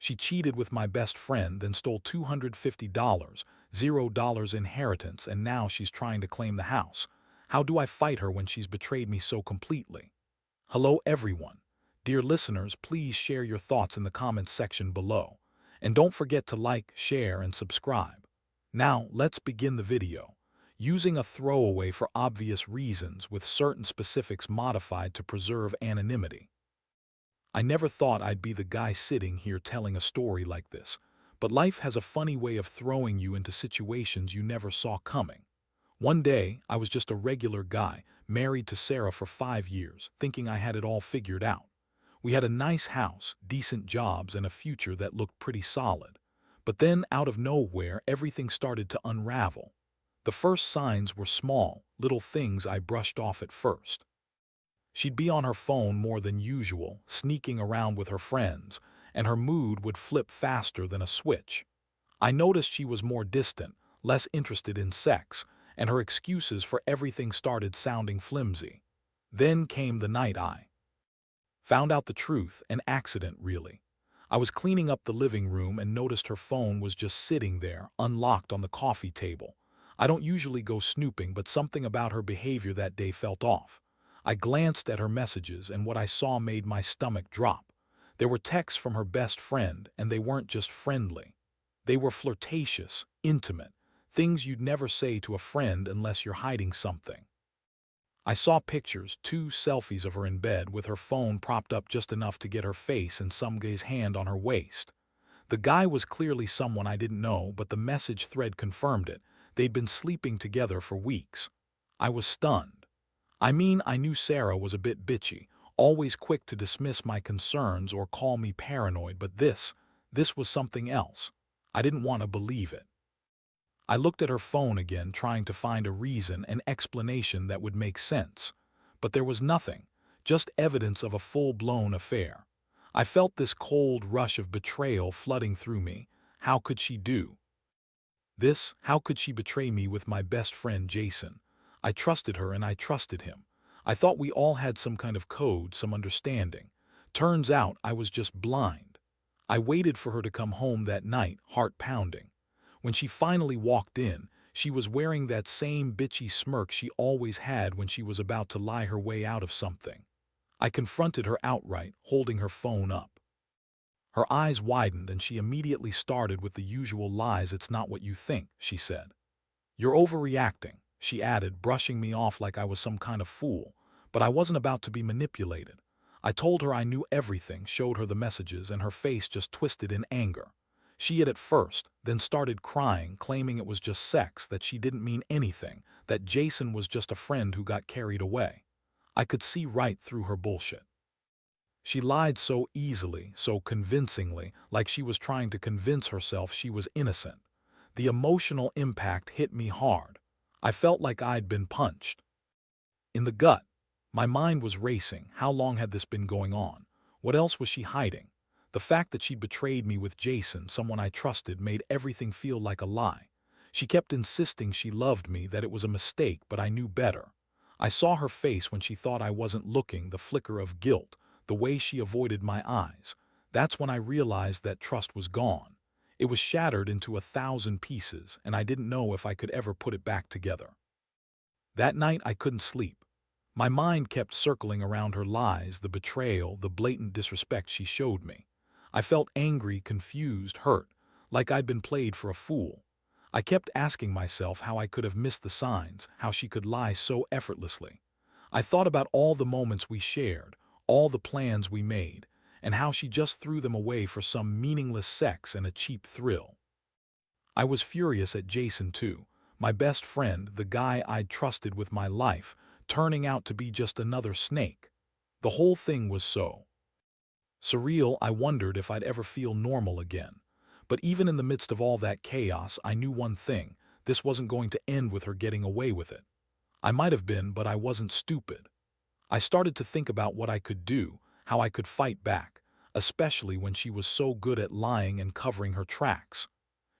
She cheated with my best friend, then stole $250, $0 inheritance, and now she's trying to claim the house. How do I fight her when she's betrayed me so completely? Hello everyone. Dear listeners, please share your thoughts in the comments section below. And don't forget to like, share, and subscribe. Now, let's begin the video. Using a throwaway for obvious reasons with certain specifics modified to preserve anonymity. I never thought I'd be the guy sitting here telling a story like this, but life has a funny way of throwing you into situations you never saw coming. One day, I was just a regular guy, married to Sarah for 5 years, thinking I had it all figured out. We had a nice house, decent jobs, and a future that looked pretty solid. But then, out of nowhere, everything started to unravel. The first signs were small, little things I brushed off at first. She'd be on her phone more than usual, sneaking around with her friends, and her mood would flip faster than a switch. I noticed she was more distant, less interested in sex, and her excuses for everything started sounding flimsy. Then came the night I found out the truth, an accident really. I was cleaning up the living room and noticed her phone was just sitting there, unlocked on the coffee table. I don't usually go snooping, but something about her behavior that day felt off. I glanced at her messages, and what I saw made my stomach drop. There were texts from her best friend, and they weren't just friendly. They were flirtatious, intimate, things you'd never say to a friend unless you're hiding something. I saw pictures, 2 selfies of her in bed with her phone propped up just enough to get her face and some guy's hand on her waist. The guy was clearly someone I didn't know, but the message thread confirmed it. They'd been sleeping together for weeks. I was stunned. I knew Sarah was a bit bitchy, always quick to dismiss my concerns or call me paranoid, but this was something else. I didn't want to believe it. I looked at her phone again, trying to find a reason, an explanation that would make sense. But there was nothing, just evidence of a full-blown affair. I felt this cold rush of betrayal flooding through me. How could she do this? How could she betray me with my best friend Jason? I trusted her and I trusted him. I thought we all had some kind of code, some understanding. Turns out I was just blind. I waited for her to come home that night, heart pounding. When she finally walked in, she was wearing that same bitchy smirk she always had when she was about to lie her way out of something. I confronted her outright, holding her phone up. Her eyes widened and she immediately started with the usual lies. "It's not what you think," she said. "You're overreacting," she added, brushing me off like I was some kind of fool. But I wasn't about to be manipulated. I told her I knew everything, showed her the messages, and her face just twisted in anger. She had at first, then started crying, claiming it was just sex, that she didn't mean anything, that Jason was just a friend who got carried away. I could see right through her bullshit. She lied so easily, so convincingly, like she was trying to convince herself she was innocent. The emotional impact hit me hard. I felt like I'd been punched in the gut. My mind was racing. How long had this been going on? What else was she hiding? The fact that she betrayed me with Jason, someone I trusted, made everything feel like a lie. She kept insisting she loved me, that it was a mistake, but I knew better. I saw her face when she thought I wasn't looking, the flicker of guilt, the way she avoided my eyes. That's when I realized that trust was gone. It was shattered into 1,000 pieces, and I didn't know if I could ever put it back together. That night I couldn't sleep. My mind kept circling around her lies, the betrayal, the blatant disrespect she showed me. I felt angry, confused, hurt, like I'd been played for a fool. I kept asking myself how I could have missed the signs, how she could lie so effortlessly. I thought about all the moments we shared, all the plans we made, and how she just threw them away for some meaningless sex and a cheap thrill. I was furious at Jason too, my best friend, the guy I'd trusted with my life, turning out to be just another snake. The whole thing was so surreal. I wondered if I'd ever feel normal again. But even in the midst of all that chaos, I knew one thing: this wasn't going to end with her getting away with it. I might have been, but I wasn't stupid. I started to think about what I could do, how I could fight back, especially when she was so good at lying and covering her tracks.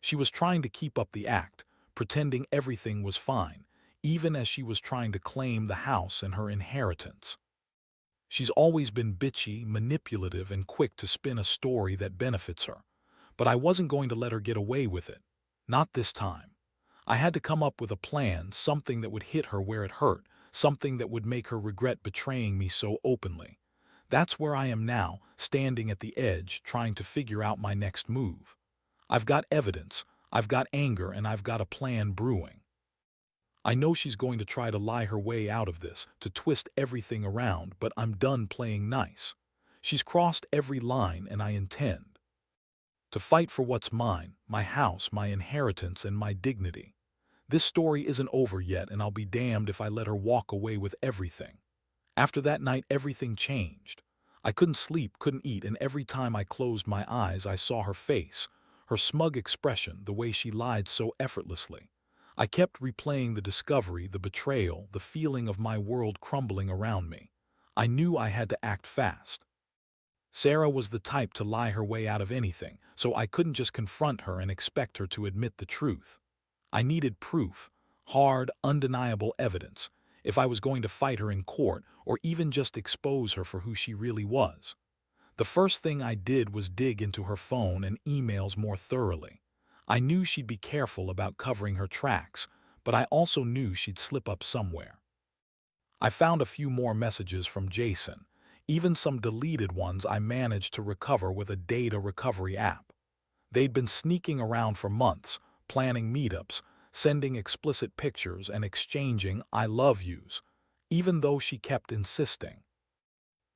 She was trying to keep up the act, pretending everything was fine, even as she was trying to claim the house and her inheritance. She's always been bitchy, manipulative, and quick to spin a story that benefits her. But I wasn't going to let her get away with it. Not this time. I had to come up with a plan, something that would hit her where it hurt, something that would make her regret betraying me so openly. That's where I am now, standing at the edge, trying to figure out my next move. I've got evidence, I've got anger, and I've got a plan brewing. I know she's going to try to lie her way out of this, to twist everything around, but I'm done playing nice. She's crossed every line, and I intend to fight for what's mine, my house, my inheritance, and my dignity. This story isn't over yet, and I'll be damned if I let her walk away with everything. After that night, everything changed. I couldn't sleep, couldn't eat, and every time I closed my eyes, I saw her face, her smug expression, the way she lied so effortlessly. I kept replaying the discovery, the betrayal, the feeling of my world crumbling around me. I knew I had to act fast. Sarah was the type to lie her way out of anything, so I couldn't just confront her and expect her to admit the truth. I needed proof, hard, undeniable evidence, if I was going to fight her in court or even just expose her for who she really was. The first thing I did was dig into her phone and emails more thoroughly. I knew she'd be careful about covering her tracks, but I also knew she'd slip up somewhere. I found a few more messages from Jason, even some deleted ones I managed to recover with a data recovery app. They'd been sneaking around for months, planning meetups, sending explicit pictures, and exchanging "I love yous," even though she kept insisting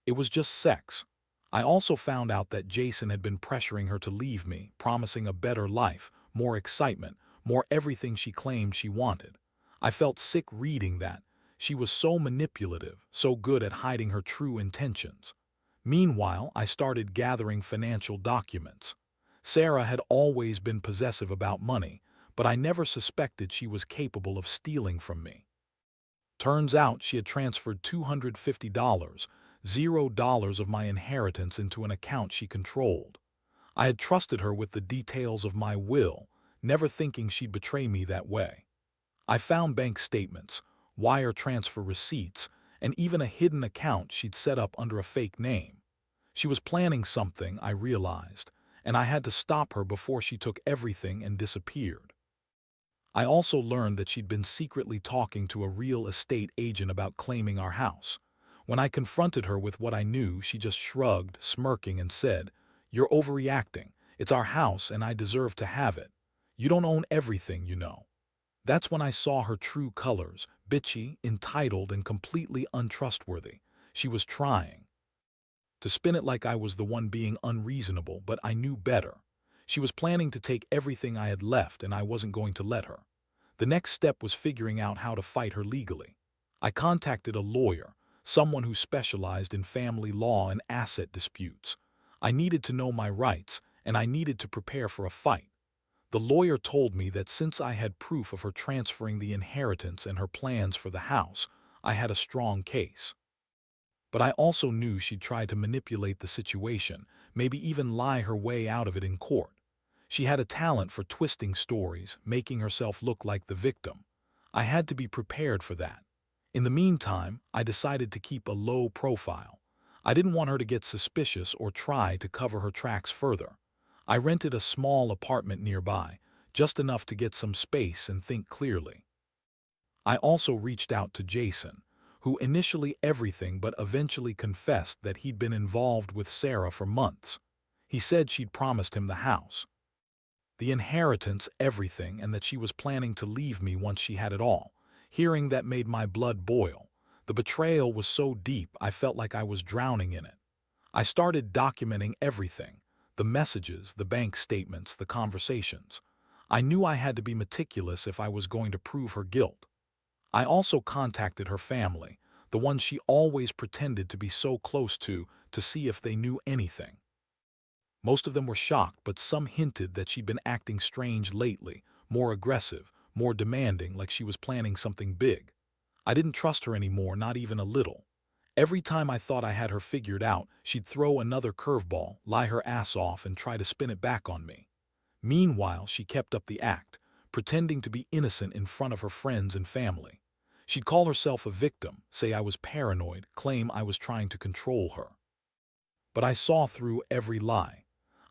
it was just sex. I also found out that Jason had been pressuring her to leave me, promising a better life, more excitement, more everything she claimed she wanted. I felt sick reading that. She was so manipulative, so good at hiding her true intentions. Meanwhile, I started gathering financial documents. Sarah had always been possessive about money, but I never suspected she was capable of stealing from me. Turns out she had transferred $250, $0 of my inheritance into an account she controlled. I had trusted her with the details of my will, never thinking she'd betray me that way. I found bank statements, wire transfer receipts, and even a hidden account she'd set up under a fake name. She was planning something, I realized, and I had to stop her before she took everything and disappeared. I also learned that she'd been secretly talking to a real estate agent about claiming our house. When I confronted her with what I knew, she just shrugged, smirking, and said, "You're overreacting. It's our house and I deserve to have it. You don't own everything, you know." That's when I saw her true colors, bitchy, entitled, and completely untrustworthy. She was trying to spin it like I was the one being unreasonable, but I knew better. She was planning to take everything I had left, and I wasn't going to let her. The next step was figuring out how to fight her legally. I contacted a lawyer, someone who specialized in family law and asset disputes. I needed to know my rights, and I needed to prepare for a fight. The lawyer told me that since I had proof of her transferring the inheritance and her plans for the house, I had a strong case. But I also knew she'd try to manipulate the situation, maybe even lie her way out of it in court. She had a talent for twisting stories, making herself look like the victim. I had to be prepared for that. In the meantime, I decided to keep a low profile. I didn't want her to get suspicious or try to cover her tracks further. I rented a small apartment nearby, just enough to get some space and think clearly. I also reached out to Jason, who initially everything but eventually confessed that he'd been involved with Sarah for months. He said she'd promised him the house, the inheritance, everything, and that she was planning to leave me once she had it all. Hearing that made my blood boil. The betrayal was so deep I felt like I was drowning in it. I started documenting everything, the messages, the bank statements, the conversations. I knew I had to be meticulous if I was going to prove her guilt. I also contacted her family, the ones she always pretended to be so close to see if they knew anything. Most of them were shocked, but some hinted that she'd been acting strange lately, more aggressive, more demanding, like she was planning something big. I didn't trust her anymore, not even a little. Every time I thought I had her figured out, she'd throw another curveball, lie her ass off, and try to spin it back on me. Meanwhile, she kept up the act, pretending to be innocent in front of her friends and family. She'd call herself a victim, say I was paranoid, claim I was trying to control her. But I saw through every lie.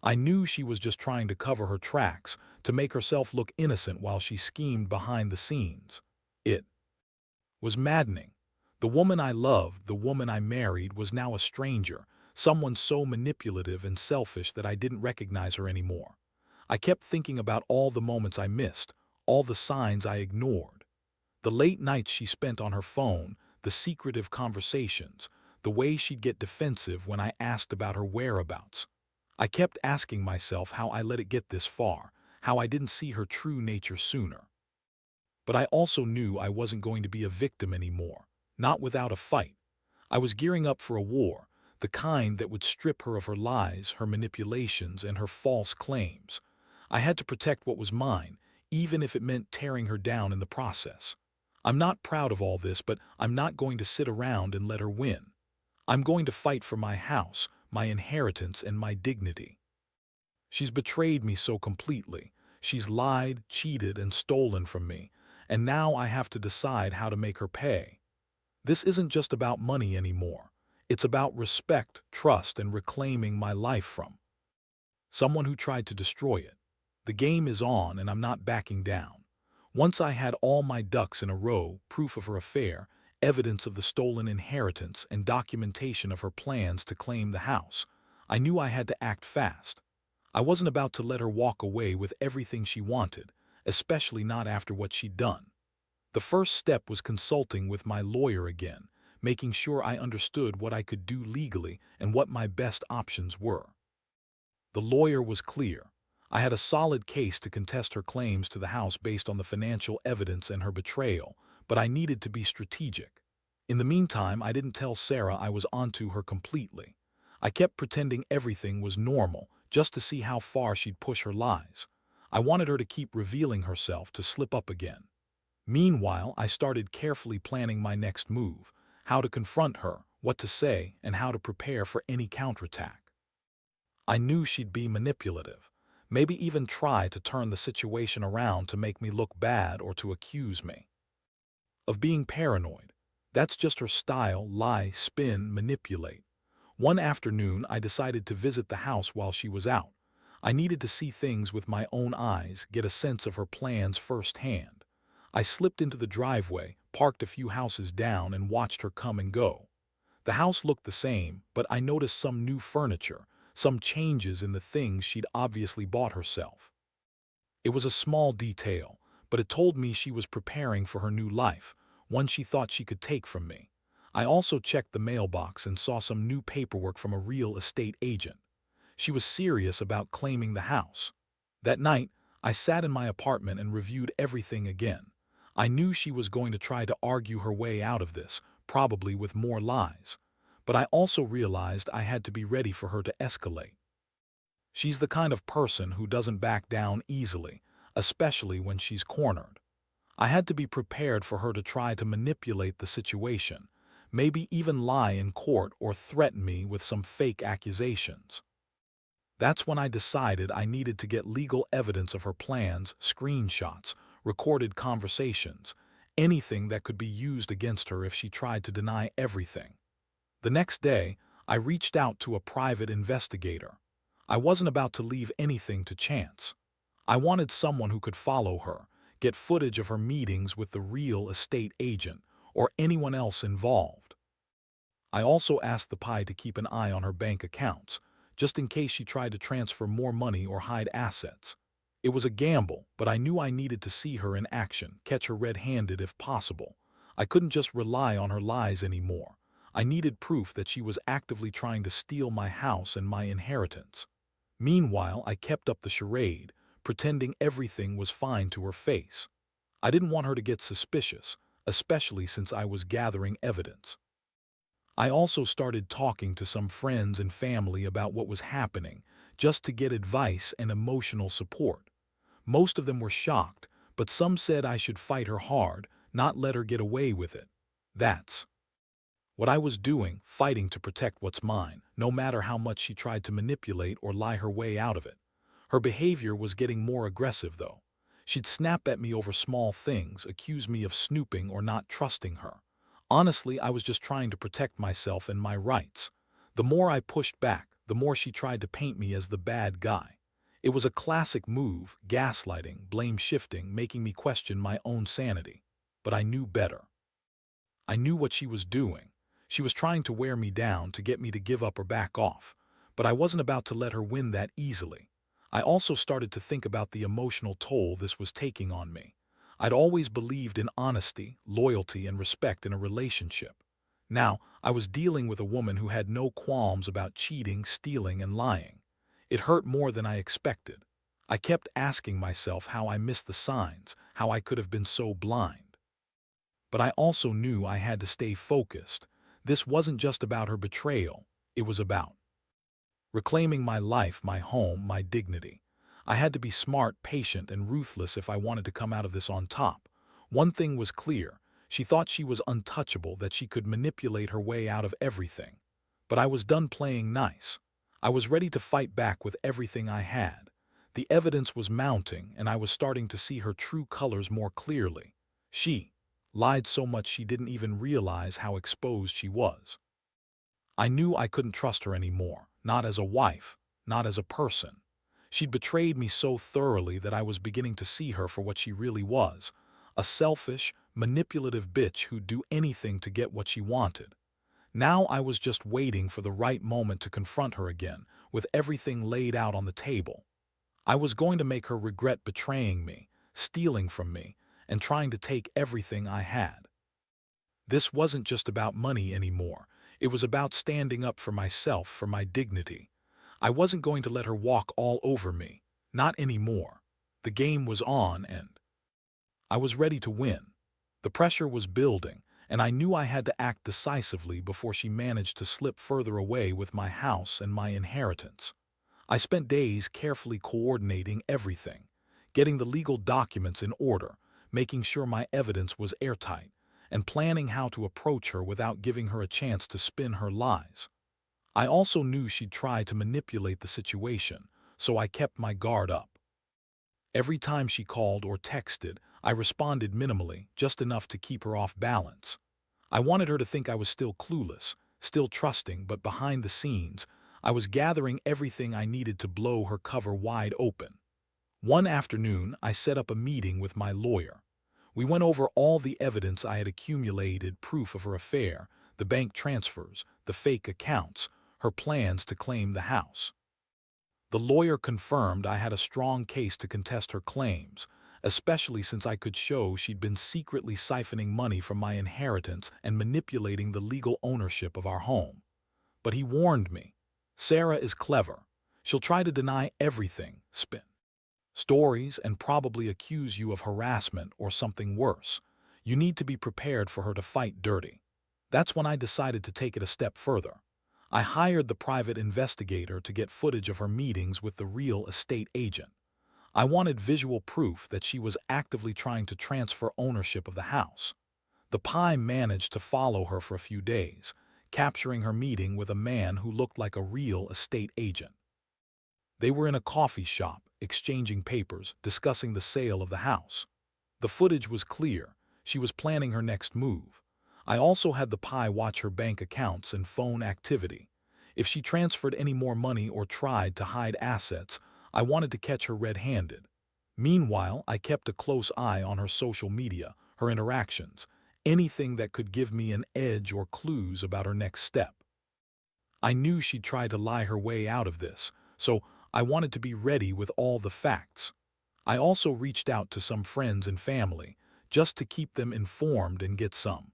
I knew she was just trying to cover her tracks, to make herself look innocent while she schemed behind the scenes. It was maddening. The woman I loved, the woman I married, was now a stranger, someone so manipulative and selfish that I didn't recognize her anymore. I kept thinking about all the moments I missed, all the signs I ignored. The late nights she spent on her phone, the secretive conversations, the way she'd get defensive when I asked about her whereabouts. I kept asking myself how I let it get this far, how I didn't see her true nature sooner. But I also knew I wasn't going to be a victim anymore, not without a fight. I was gearing up for a war, the kind that would strip her of her lies, her manipulations, and her false claims. I had to protect what was mine, even if it meant tearing her down in the process. I'm not proud of all this, but I'm not going to sit around and let her win. I'm going to fight for my house, my inheritance, and my dignity. She's betrayed me so completely. She's lied, cheated, and stolen from me, and now I have to decide how to make her pay. This isn't just about money anymore. It's about respect, trust, and reclaiming my life from someone who tried to destroy it. The game is on, and I'm not backing down. Once I had all my ducks in a row, proof of her affair, evidence of the stolen inheritance, and documentation of her plans to claim the house, I knew I had to act fast. I wasn't about to let her walk away with everything she wanted, especially not after what she'd done. The first step was consulting with my lawyer again, making sure I understood what I could do legally and what my best options were. The lawyer was clear. I had a solid case to contest her claims to the house based on the financial evidence and her betrayal, but I needed to be strategic. In the meantime, I didn't tell Sarah I was onto her completely. I kept pretending everything was normal, just to see how far she'd push her lies. I wanted her to keep revealing herself, to slip up again. Meanwhile, I started carefully planning my next move, how to confront her, what to say, and how to prepare for any counterattack. I knew she'd be manipulative, maybe even try to turn the situation around to make me look bad or to accuse me of being paranoid. That's just her style: lie, spin, manipulate. One afternoon, I decided to visit the house while she was out. I needed to see things with my own eyes, get a sense of her plans firsthand. I slipped into the driveway, parked a few houses down, and watched her come and go. The house looked the same, but I noticed some new furniture, some changes in the things she'd obviously bought herself. It was a small detail, but it told me she was preparing for her new life, one she thought she could take from me. I also checked the mailbox and saw some new paperwork from a real estate agent. She was serious about claiming the house. That night, I sat in my apartment and reviewed everything again. I knew she was going to try to argue her way out of this, probably with more lies. But I also realized I had to be ready for her to escalate. She's the kind of person who doesn't back down easily, especially when she's cornered. I had to be prepared for her to try to manipulate the situation, maybe even lie in court or threaten me with some fake accusations. That's when I decided I needed to get legal evidence of her plans, screenshots, recorded conversations, anything that could be used against her if she tried to deny everything. The next day, I reached out to a private investigator. I wasn't about to leave anything to chance. I wanted someone who could follow her, get footage of her meetings with the real estate agent or anyone else involved. I also asked the PI to keep an eye on her bank accounts, just in case she tried to transfer more money or hide assets. It was a gamble, but I knew I needed to see her in action, catch her red-handed if possible. I couldn't just rely on her lies anymore. I needed proof that she was actively trying to steal my house and my inheritance. Meanwhile, I kept up the charade, pretending everything was fine to her face. I didn't want her to get suspicious, especially since I was gathering evidence. I also started talking to some friends and family about what was happening, just to get advice and emotional support. Most of them were shocked, but some said I should fight her hard, not let her get away with it. That's what I was doing, fighting to protect what's mine, no matter how much she tried to manipulate or lie her way out of it. Her behavior was getting more aggressive, though. She'd snap at me over small things, accuse me of snooping or not trusting her. Honestly, I was just trying to protect myself and my rights. The more I pushed back, the more she tried to paint me as the bad guy. It was a classic move, gaslighting, blame shifting, making me question my own sanity. But I knew better. I knew what she was doing. She was trying to wear me down, to get me to give up or back off. But I wasn't about to let her win that easily. I also started to think about the emotional toll this was taking on me. I'd always believed in honesty, loyalty, and respect in a relationship. Now, I was dealing with a woman who had no qualms about cheating, stealing, and lying. It hurt more than I expected. I kept asking myself how I missed the signs, how I could have been so blind. But I also knew I had to stay focused. This wasn't just about her betrayal. It was about reclaiming my life, my home, my dignity. I had to be smart, patient, and ruthless if I wanted to come out of this on top. One thing was clear. She thought she was untouchable, that she could manipulate her way out of everything. But I was done playing nice. I was ready to fight back with everything I had. The evidence was mounting, and I was starting to see her true colors more clearly. She lied so much she didn't even realize how exposed she was. I knew I couldn't trust her anymore, not as a wife, not as a person. She'd betrayed me so thoroughly that I was beginning to see her for what she really was, a selfish, manipulative bitch who'd do anything to get what she wanted. Now I was just waiting for the right moment to confront her again, with everything laid out on the table. I was going to make her regret betraying me, stealing from me, and trying to take everything I had. This wasn't just about money anymore. It was about standing up for myself, for my dignity. I wasn't going to let her walk all over me. Not anymore. The game was on, and I was ready to win. The pressure was building, and I knew I had to act decisively before she managed to slip further away with my house and my inheritance. I spent days carefully coordinating everything, getting the legal documents in order, making sure my evidence was airtight, and planning how to approach her without giving her a chance to spin her lies. I also knew she'd try to manipulate the situation, so I kept my guard up. Every time she called or texted, I responded minimally, just enough to keep her off balance. I wanted her to think I was still clueless, still trusting, but behind the scenes, I was gathering everything I needed to blow her cover wide open. One afternoon, I set up a meeting with my lawyer. We went over all the evidence I had accumulated, proof of her affair, the bank transfers, the fake accounts, her plans to claim the house. The lawyer confirmed I had a strong case to contest her claims, especially since I could show she'd been secretly siphoning money from my inheritance and manipulating the legal ownership of our home. But he warned me, Sarah is clever. She'll try to deny everything, spin stories, and probably accuse you of harassment or something worse. You need to be prepared for her to fight dirty. That's when I decided to take it a step further. I hired the private investigator to get footage of her meetings with the real estate agent. I wanted visual proof that she was actively trying to transfer ownership of the house. The PI managed to follow her for a few days, capturing her meeting with a man who looked like a real estate agent. They were in a coffee shop, exchanging papers, discussing the sale of the house. The footage was clear. She was planning her next move. I also had the PI watch her bank accounts and phone activity. If she transferred any more money or tried to hide assets, I wanted to catch her red-handed. Meanwhile, I kept a close eye on her social media, her interactions, anything that could give me an edge or clues about her next step. I knew she'd try to lie her way out of this, so I wanted to be ready with all the facts. I also reached out to some friends and family, just to keep them informed and get some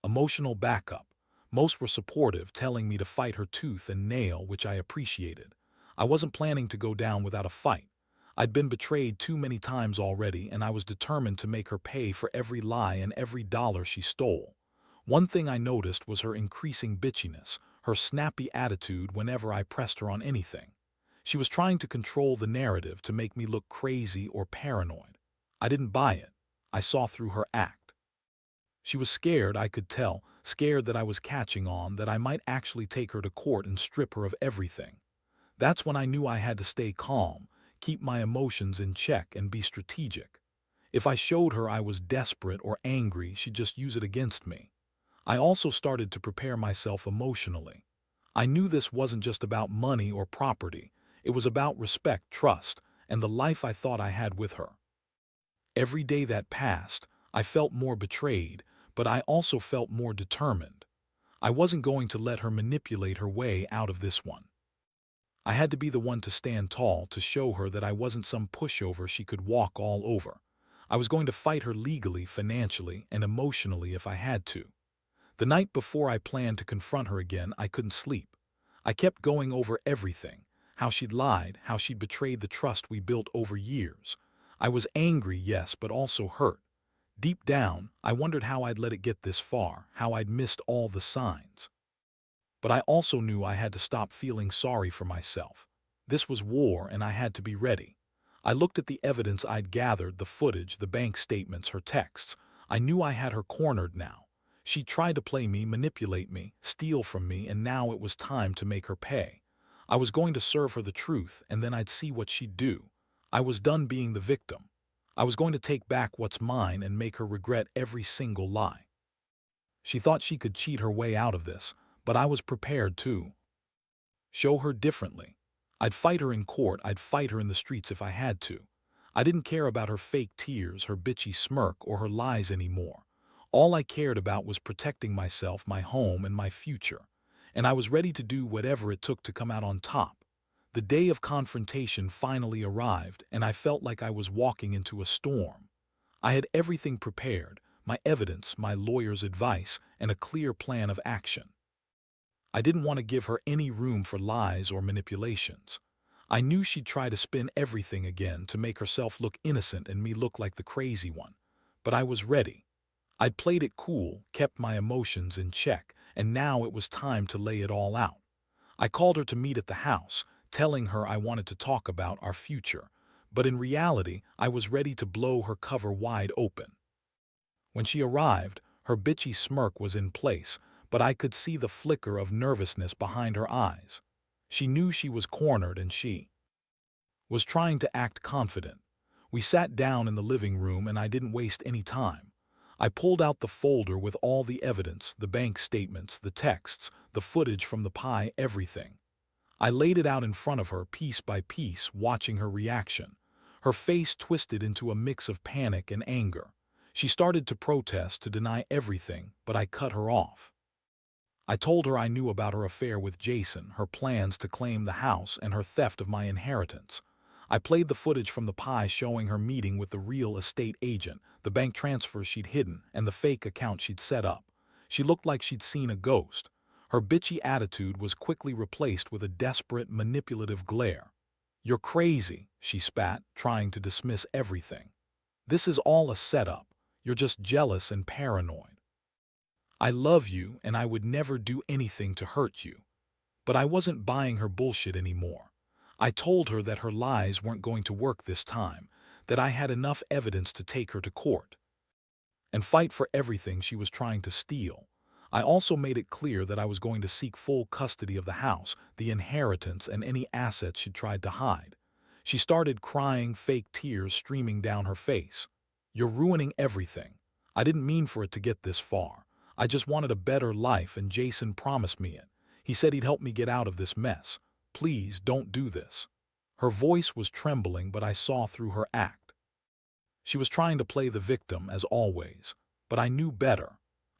emotional backup. Most were supportive, telling me to fight her tooth and nail, which I appreciated. I wasn't planning to go down without a fight. I'd been betrayed too many times already, and I was determined to make her pay for every lie and every dollar she stole. One thing I noticed was her increasing bitchiness, her snappy attitude whenever I pressed her on anything. She was trying to control the narrative to make me look crazy or paranoid. I didn't buy it. I saw through her act. She was scared, I could tell, scared that I was catching on, that I might actually take her to court and strip her of everything. That's when I knew I had to stay calm, keep my emotions in check, and be strategic. If I showed her I was desperate or angry, she'd just use it against me. I also started to prepare myself emotionally. I knew this wasn't just about money or property. It was about respect, trust, and the life I thought I had with her. Every day that passed, I felt more betrayed, but I also felt more determined. I wasn't going to let her manipulate her way out of this one. I had to be the one to stand tall, to show her that I wasn't some pushover she could walk all over. I was going to fight her legally, financially, and emotionally if I had to. The night before I planned to confront her again, I couldn't sleep. I kept going over everything: how she'd lied, how she'd betrayed the trust we built over years. I was angry, yes, but also hurt. Deep down, I wondered how I'd let it get this far, how I'd missed all the signs. But I also knew I had to stop feeling sorry for myself. This was war, and I had to be ready. I looked at the evidence I'd gathered, the footage, the bank statements, her texts. I knew I had her cornered now. She tried to play me, manipulate me, steal from me, and now it was time to make her pay. I was going to serve her the truth, and then I'd see what she'd do. I was done being the victim. I was going to take back what's mine and make her regret every single lie. She thought she could cheat her way out of this, but I was prepared to show her differently. I'd fight her in court, I'd fight her in the streets if I had to. I didn't care about her fake tears, her bitchy smirk, or her lies anymore. All I cared about was protecting myself, my home, and my future. And I was ready to do whatever it took to come out on top. The day of confrontation finally arrived, and I felt like I was walking into a storm. I had everything prepared: my evidence, my lawyer's advice, and a clear plan of action. I didn't want to give her any room for lies or manipulations. I knew she'd try to spin everything again to make herself look innocent and me look like the crazy one. But I was ready. I'd played it cool, kept my emotions in check, and now it was time to lay it all out. I called her to meet at the house, telling her I wanted to talk about our future. But in reality, I was ready to blow her cover wide open. When she arrived, her bitchy smirk was in place, but I could see the flicker of nervousness behind her eyes. She knew she was cornered, and she was trying to act confident. We sat down in the living room, and I didn't waste any time. I pulled out the folder with all the evidence, the bank statements, the texts, the footage from the pie, everything. I laid it out in front of her, piece by piece, watching her reaction. Her face twisted into a mix of panic and anger. She started to protest, to deny everything, but I cut her off. I told her I knew about her affair with Jason, her plans to claim the house, and her theft of my inheritance. I played the footage from the pie showing her meeting with the real estate agent, the bank transfers she'd hidden, and the fake account she'd set up. She looked like she'd seen a ghost. Her bitchy attitude was quickly replaced with a desperate, manipulative glare. "You're crazy," she spat, trying to dismiss everything. "This is all a setup. You're just jealous and paranoid. I love you, and I would never do anything to hurt you." But I wasn't buying her bullshit anymore. I told her that her lies weren't going to work this time, that I had enough evidence to take her to court and fight for everything she was trying to steal. I also made it clear that I was going to seek full custody of the house, the inheritance, and any assets she'd tried to hide. She started crying, fake tears streaming down her face. "You're ruining everything. I didn't mean for it to get this far. I just wanted a better life, and Jason promised me it. He said he'd help me get out of this mess. Please don't do this." Her voice was trembling, but I saw through her act. She was trying to play the victim, as always. But I knew better.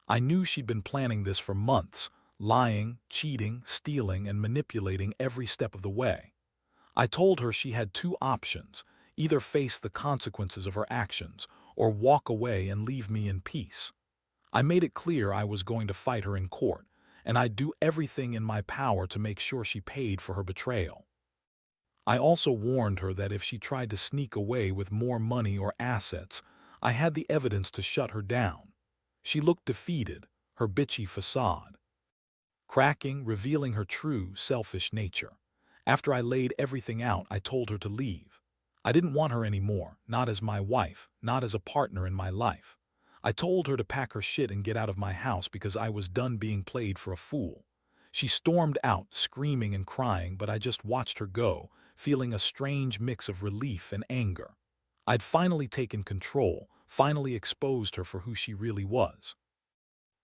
I knew she'd been planning this for months, lying, cheating, stealing, and manipulating every step of the way. I told her she had two options: either face the consequences of her actions, or walk away and leave me in peace. I made it clear I was going to fight her in court, and I'd do everything in my power to make sure she paid for her betrayal. I also warned her that if she tried to sneak away with more money or assets, I had the evidence to shut her down. She looked defeated, her bitchy facade cracking, revealing her true, selfish nature. After I laid everything out, I told her to leave. I didn't want her anymore, not as my wife, not as a partner in my life. I told her to pack her shit and get out of my house because I was done being played for a fool. She stormed out, screaming and crying, but I just watched her go, feeling a strange mix of relief and anger. I'd finally taken control, finally exposed her for who she really was.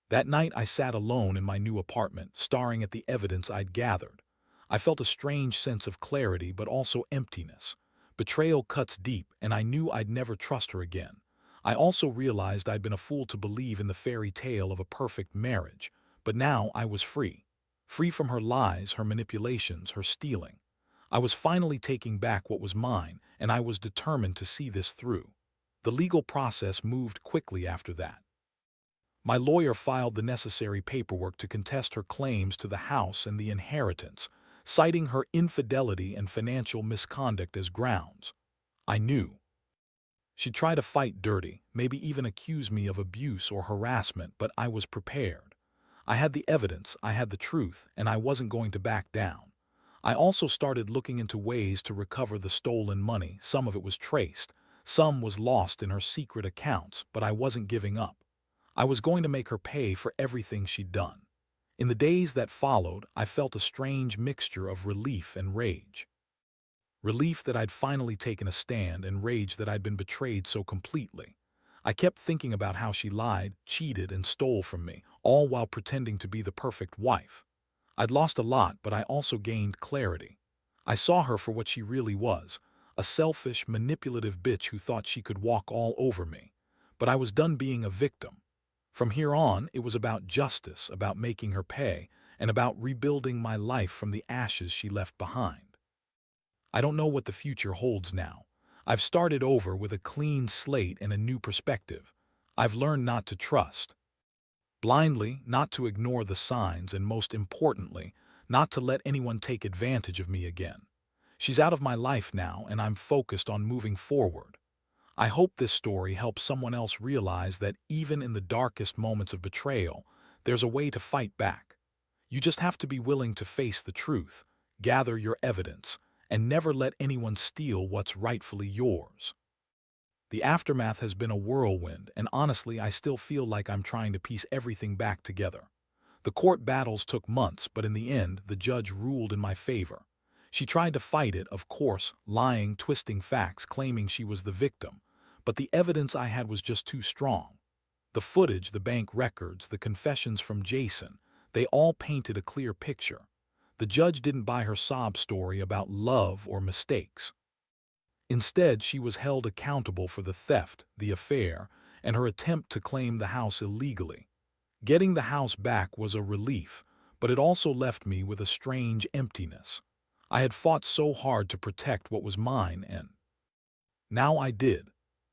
That night I sat alone in my new apartment, staring at the evidence I'd gathered. I felt a strange sense of clarity but also emptiness. Betrayal cuts deep, and I knew I'd never trust her again. I also realized I'd been a fool to believe in the fairy tale of a perfect marriage, but now I was free. Free from her lies, her manipulations, her stealing. I was finally taking back what was mine, and I was determined to see this through. The legal process moved quickly after that. My lawyer filed the necessary paperwork to contest her claims to the house and the inheritance, citing her infidelity and financial misconduct as grounds. I knew. She'd try to fight dirty, maybe even accuse me of abuse or harassment, but I was prepared. I had the evidence, I had the truth, and I wasn't going to back down. I also started looking into ways to recover the stolen money. Some of it was traced, some was lost in her secret accounts, but I wasn't giving up. I was going to make her pay for everything she'd done. In the days that followed, I felt a strange mixture of relief and rage. Relief that I'd finally taken a stand, and rage that I'd been betrayed so completely. I kept thinking about how she lied, cheated, and stole from me, all while pretending to be the perfect wife. I'd lost a lot, but I also gained clarity. I saw her for what she really was, a selfish, manipulative bitch who thought she could walk all over me. But I was done being a victim. From here on, it was about justice, about making her pay, and about rebuilding my life from the ashes she left behind. I don't know what the future holds now. I've started over with a clean slate and a new perspective. I've learned not to trust blindly, not to ignore the signs, and most importantly, not to let anyone take advantage of me again. She's out of my life now, and I'm focused on moving forward. I hope this story helps someone else realize that even in the darkest moments of betrayal, there's a way to fight back. You just have to be willing to face the truth, gather your evidence, and never let anyone steal what's rightfully yours. The aftermath has been a whirlwind, and honestly, I still feel like I'm trying to piece everything back together. The court battles took months, but in the end, the judge ruled in my favor. She tried to fight it, of course, lying, twisting facts, claiming she was the victim. But the evidence I had was just too strong. The footage, the bank records, the confessions from Jason, they all painted a clear picture. The judge didn't buy her sob story about love or mistakes. Instead, she was held accountable for the theft, the affair, and her attempt to claim the house illegally. Getting the house back was a relief, but it also left me with a strange emptiness. I had fought so hard to protect what was mine, and now I did.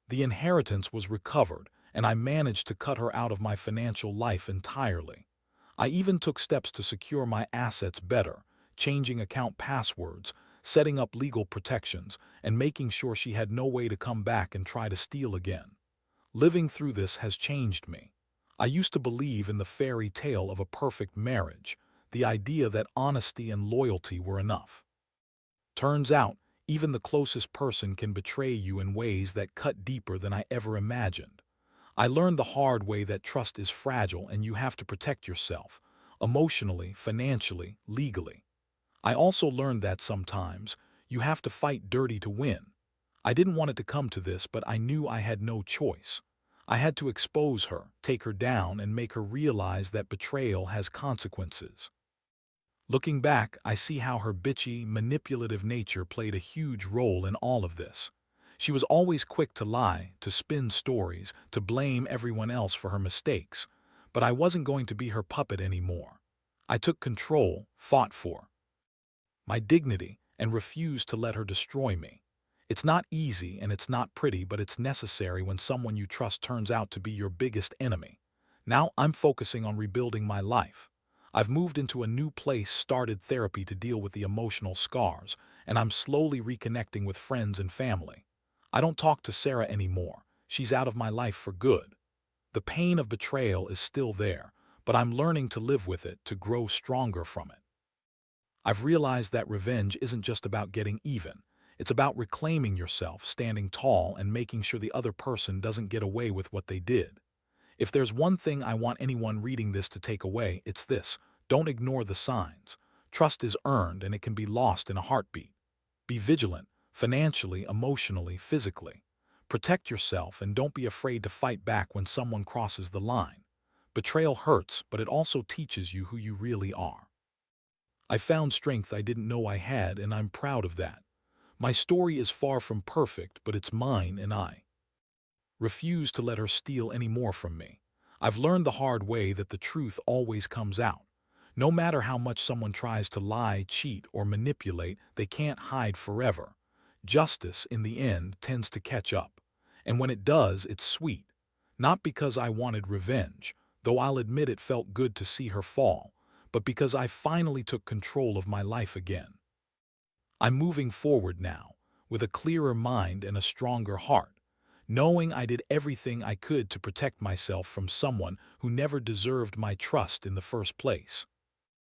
The inheritance was recovered, and I managed to cut her out of my financial life entirely. I even took steps to secure my assets better, changing account passwords, setting up legal protections, and making sure she had no way to come back and try to steal again. Living through this has changed me. I used to believe in the fairy tale of a perfect marriage, the idea that honesty and loyalty were enough. Turns out, even the closest person can betray you in ways that cut deeper than I ever imagined. I learned the hard way that trust is fragile and you have to protect yourself, emotionally, financially, legally. I also learned that sometimes you have to fight dirty to win. I didn't want it to come to this, but I knew I had no choice. I had to expose her, take her down, and make her realize that betrayal has consequences. Looking back, I see how her bitchy, manipulative nature played a huge role in all of this. She was always quick to lie, to spin stories, to blame everyone else for her mistakes. But I wasn't going to be her puppet anymore. I took control, fought for my dignity, and refused to let her destroy me. It's not easy and it's not pretty, but it's necessary when someone you trust turns out to be your biggest enemy. Now I'm focusing on rebuilding my life. I've moved into a new place, started therapy to deal with the emotional scars, and I'm slowly reconnecting with friends and family. I don't talk to Sarah anymore. She's out of my life for good. The pain of betrayal is still there, but I'm learning to live with it, to grow stronger from it. I've realized that revenge isn't just about getting even. It's about reclaiming yourself, standing tall, and making sure the other person doesn't get away with what they did. If there's one thing I want anyone reading this to take away, it's this: don't ignore the signs. Trust is earned and it can be lost in a heartbeat. Be vigilant, financially, emotionally, physically. Protect yourself and don't be afraid to fight back when someone crosses the line. Betrayal hurts, but it also teaches you who you really are. I found strength I didn't know I had, and I'm proud of that. My story is far from perfect, but it's mine, and I refuse to let her steal any more from me. I've learned the hard way that the truth always comes out. No matter how much someone tries to lie, cheat, or manipulate, they can't hide forever. Justice, in the end, tends to catch up. And when it does, it's sweet. Not because I wanted revenge, though I'll admit it felt good to see her fall, but because I finally took control of my life again. I'm moving forward now, with a clearer mind and a stronger heart, knowing I did everything I could to protect myself from someone who never deserved my trust in the first place.